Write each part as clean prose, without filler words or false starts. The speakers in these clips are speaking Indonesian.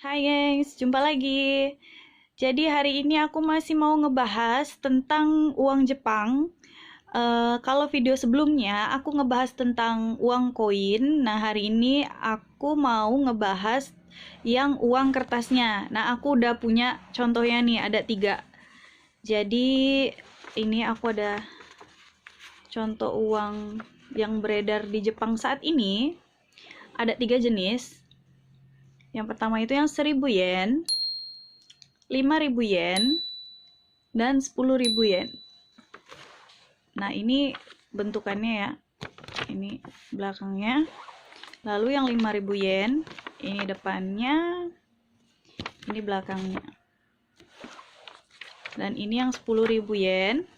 Hai gengs, jumpa lagi. Jadi hari ini aku masih mau ngebahas tentang uang Jepang. Kalau video sebelumnya aku ngebahas tentang uang koin. Nah hari ini aku mau ngebahas yang uang kertasnya. Nah aku udah punya contohnya nih, ada 3. Jadi ini aku ada contoh uang yang beredar di Jepang saat ini. Ada 3 jenis. Yang pertama itu yang 1.000 yen, 5.000 yen, dan 10.000 yen. Nah, ini bentukannya ya. Ini belakangnya. Lalu yang 5.000 yen, ini depannya, ini belakangnya. Dan ini yang 10.000 yen,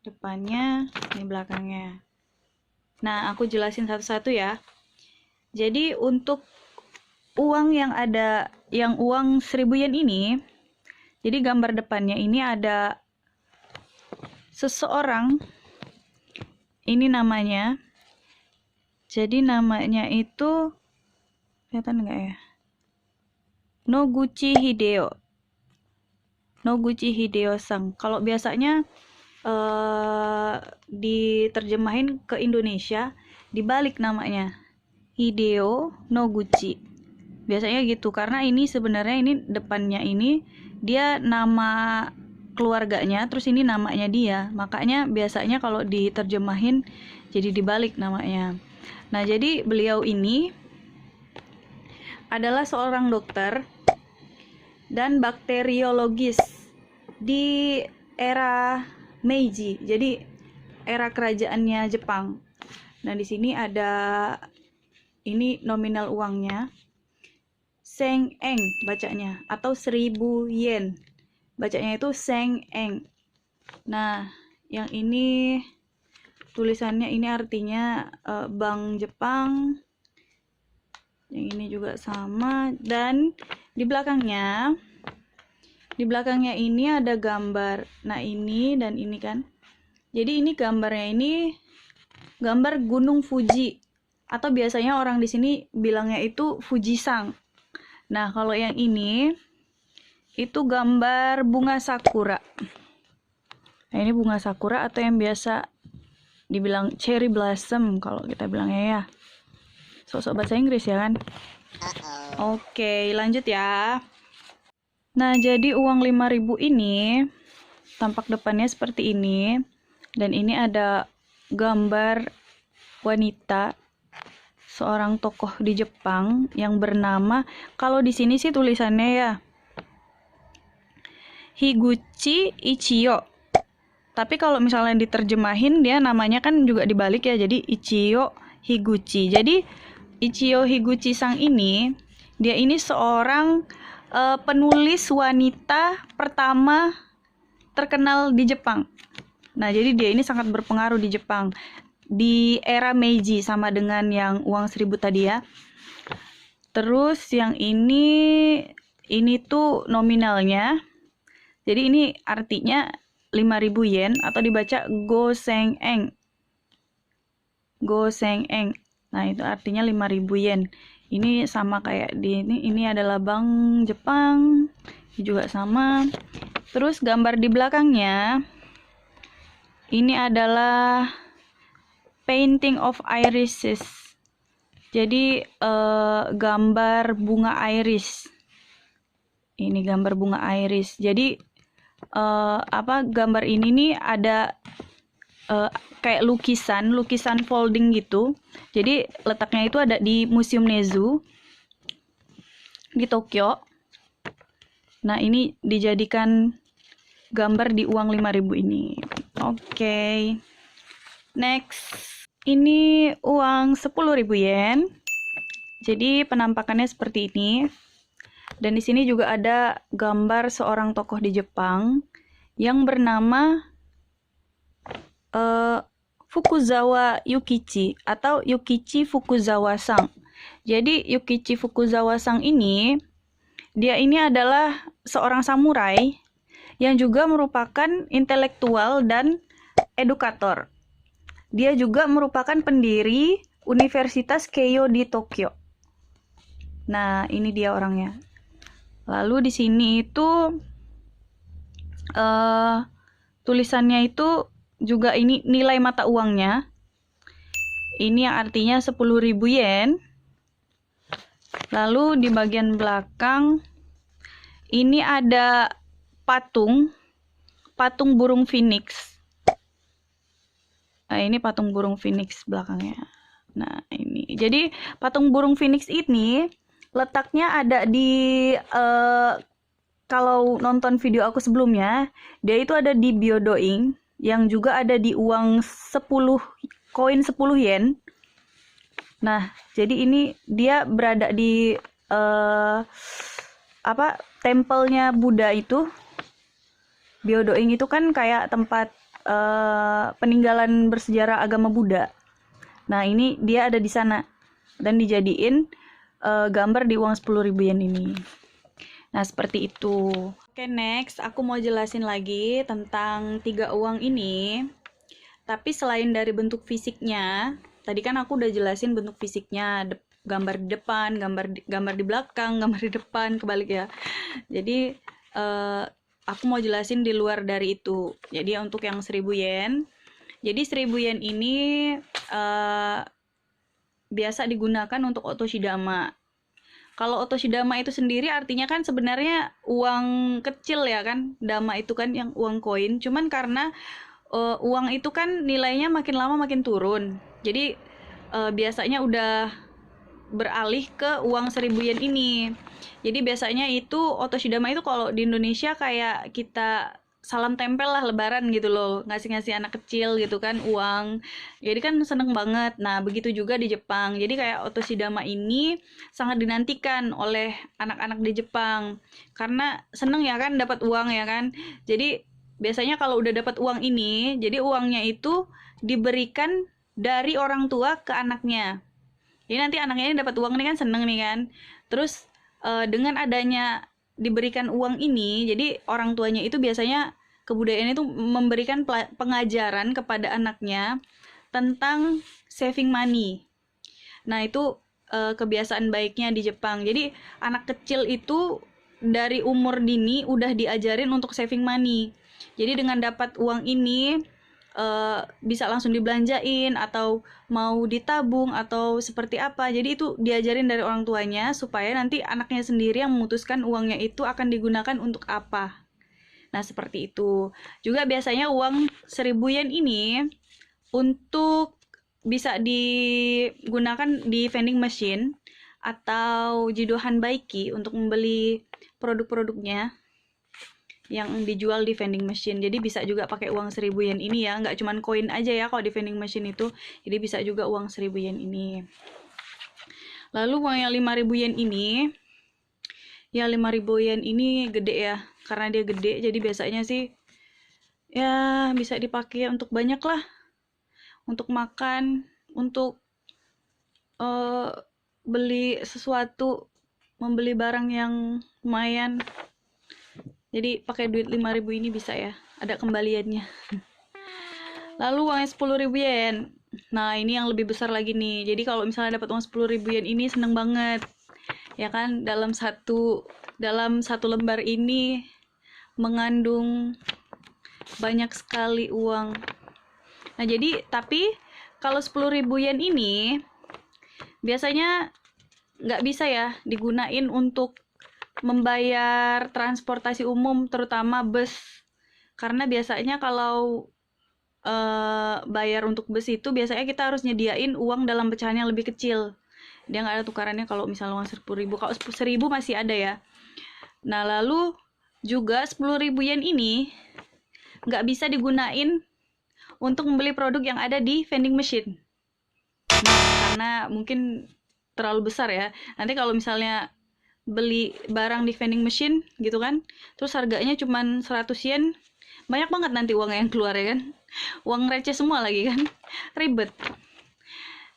depannya, ini belakangnya. Nah, aku jelasin satu-satu ya. Jadi untuk uang yang ada, yang uang 1.000 yen ini, jadi gambar depannya ini ada seseorang, ini namanya. Jadi namanya itu, kelihatan nggak ya? Noguchi Hideo. Noguchi Hideo-sang. Kalau biasanya diterjemahin ke Indonesia, dibalik namanya. Hideo Noguchi. Biasanya gitu, karena ini sebenarnya ini depannya ini dia nama keluarganya, terus ini namanya dia. Makanya biasanya kalau diterjemahin jadi dibalik namanya. Nah, jadi beliau ini adalah seorang dokter dan bakteriologis di era Meiji. Jadi era kerajaannya Jepang. Nah, di sini ada ini nominal uangnya. Seng-eng bacanya, atau 1.000 yen. Bacanya itu seng-eng. Nah, yang ini tulisannya ini artinya Bank Jepang. Yang ini juga sama, dan di belakangnya ini ada gambar. Nah, ini dan ini kan. Jadi ini gambarnya ini gambar Gunung Fuji, atau biasanya orang di sini bilangnya itu Fujisang. Nah, kalau yang ini itu gambar bunga sakura. Nah, ini bunga sakura atau yang biasa dibilang cherry blossom kalau kita bilangnya ya. Sok-sok bahasa Inggris ya kan? Oke, lanjut ya. Nah, jadi uang 5.000 ini tampak depannya seperti ini. Dan ini ada gambar wanita, seorang tokoh di Jepang yang bernama, kalau di sini sih tulisannya ya Higuchi Ichiyo. Tapi kalau misalnya diterjemahin dia namanya kan juga dibalik ya, jadi Ichiyo Higuchi. Jadi Ichiyo Higuchi sang ini, dia ini seorang penulis wanita pertama terkenal di Jepang. Nah, jadi dia ini sangat berpengaruh di Jepang di era Meiji, sama dengan yang uang 1.000 tadi ya. Terus yang ini tuh nominalnya. Jadi ini artinya 5.000 yen, atau dibaca Go-seng-eng. Go-seng-eng. Nah, itu artinya 5.000 yen. Ini sama kayak di ini adalah Bank Jepang. Ini juga sama. Terus gambar di belakangnya ini adalah painting of irises. Jadi gambar bunga iris. Ini gambar bunga iris. Jadi gambar ini nih ada kayak lukisan folding gitu. Jadi letaknya itu ada di Museum Nezu di Tokyo. Nah, ini dijadikan gambar di uang 5.000 ini. Oke. Next. Ini uang 10.000 yen. Jadi penampakannya seperti ini. Dan di sini juga ada gambar seorang tokoh di Jepang yang bernama Fukuzawa Yukichi atau Yukichi Fukuzawa-sang. Jadi Yukichi Fukuzawa-sang ini, dia ini adalah seorang samurai yang juga merupakan intelektual dan edukator. Dia juga merupakan pendiri Universitas Keio di Tokyo. Nah, ini dia orangnya. Lalu di sini itu tulisannya itu juga ini nilai mata uangnya. Ini yang artinya 10.000 yen. Lalu di bagian belakang ini ada patung burung phoenix. Nah, ini patung burung phoenix belakangnya. Nah, ini. Jadi patung burung phoenix ini letaknya ada di kalau nonton video aku sebelumnya, dia itu ada di Byodoing yang juga ada di uang 10 koin 10 yen. Nah, jadi ini dia berada di tempelnya Buddha itu. Byodoing itu kan kayak tempat peninggalan bersejarah agama Buddha. Nah, ini dia ada di sana dan dijadiin gambar di uang 10.000 yen ini. Nah, seperti itu. Oke, next aku mau jelasin lagi tentang 3 uang ini. Tapi selain dari bentuk fisiknya, tadi kan aku udah jelasin bentuk fisiknya, gambar di depan, gambar di belakang, gambar di depan, kebalik ya. Jadi aku mau jelasin di luar dari itu. Jadi untuk yang 1000 yen. Jadi 1000 yen ini biasa digunakan untuk otoshidama. Kalau otoshidama itu sendiri artinya kan sebenarnya uang kecil ya kan. Dama itu kan yang uang koin. Cuman karena uang itu kan nilainya makin lama makin turun. Jadi biasanya udah beralih ke uang 1000 yen ini. Jadi biasanya itu otoshidama itu kalau di Indonesia kayak kita salam tempel lah lebaran gitu loh, ngasih-ngasih anak kecil gitu kan uang. Jadi kan seneng banget. Nah, begitu juga di Jepang. Jadi kayak otoshidama ini sangat dinantikan oleh anak-anak di Jepang. Karena seneng ya kan dapat uang ya kan. Jadi biasanya kalau udah dapat uang ini, jadi uangnya itu diberikan dari orang tua ke anaknya. Jadi nanti anaknya ini dapat uang nih kan seneng nih kan. Terus dengan adanya diberikan uang ini, jadi orang tuanya itu biasanya kebudayaan itu memberikan pengajaran kepada anaknya tentang saving money. Nah, itu kebiasaan baiknya di Jepang. Jadi anak kecil itu dari umur dini udah diajarin untuk saving money. Jadi dengan dapat uang ini bisa langsung dibelanjain atau mau ditabung atau seperti apa. Jadi itu diajarin dari orang tuanya supaya nanti anaknya sendiri yang memutuskan uangnya itu akan digunakan untuk apa. Nah, seperti itu. Juga biasanya uang 1000 yen ini untuk bisa digunakan di vending machine atau Jidohan Baiki untuk membeli produk-produknya yang dijual di vending machine. Jadi bisa juga pakai uang 1000 yen ini ya, nggak cuman koin aja ya kalau di vending machine itu. Jadi bisa juga uang 1000 yen ini. Lalu uang yang 5000 yen ini, ya 5000 yen ini gede ya, karena dia gede. Jadi biasanya sih ya bisa dipakai untuk banyak lah, untuk makan, untuk beli sesuatu, membeli barang yang lumayan. Jadi pakai duit 5000 ini bisa ya, ada kembaliannya. Lalu uangnya 10.000 yen. Nah, ini yang lebih besar lagi nih. Jadi kalau misalnya dapat uang 10.000 yen ini seneng banget. Ya kan, dalam satu lembar ini mengandung banyak sekali uang. Nah, jadi tapi kalau 10.000 yen ini biasanya nggak bisa ya digunain untuk membayar transportasi umum, terutama bus. Karena biasanya kalau bayar untuk bus itu biasanya kita harus nyediain uang dalam pecahan yang lebih kecil. Dia nggak ada tukarannya kalau misalnya uang 10.000. Kalau 10.000 masih ada ya. Nah, lalu juga 10.000 yen ini nggak bisa digunain untuk membeli produk yang ada di vending machine. Nah, karena mungkin terlalu besar ya. Nanti kalau misalnya beli barang di vending machine gitu kan, terus harganya cuman 100 yen, banyak banget nanti uang yang keluar ya kan, uang receh semua lagi kan, ribet.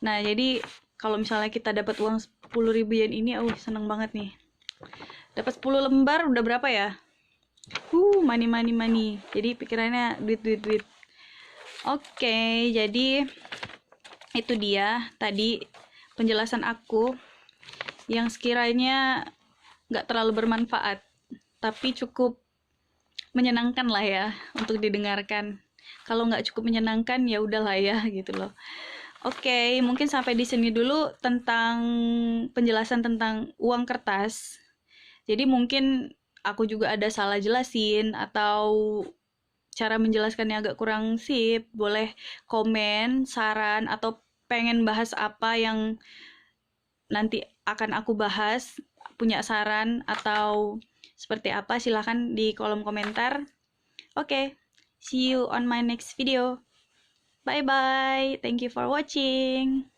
Nah, jadi kalau misalnya kita dapat uang 10.000 yen ini, seneng banget nih. Dapat 10 lembar udah berapa ya? Money. Jadi pikirannya duit. Oke, jadi itu dia tadi penjelasan aku yang sekiranya nggak terlalu bermanfaat, tapi cukup menyenangkan lah ya untuk didengarkan. Kalau nggak cukup menyenangkan ya udahlah ya gitu loh. Oke, mungkin sampai di sini dulu tentang penjelasan tentang uang kertas. Jadi mungkin aku juga ada salah jelasin atau cara menjelaskannya agak kurang sip. Boleh komen, saran, atau pengen bahas apa yang nanti akan aku bahas, punya saran atau seperti apa, silahkan di kolom komentar. Oke, see you on my next video. Bye bye. Thank you for watching.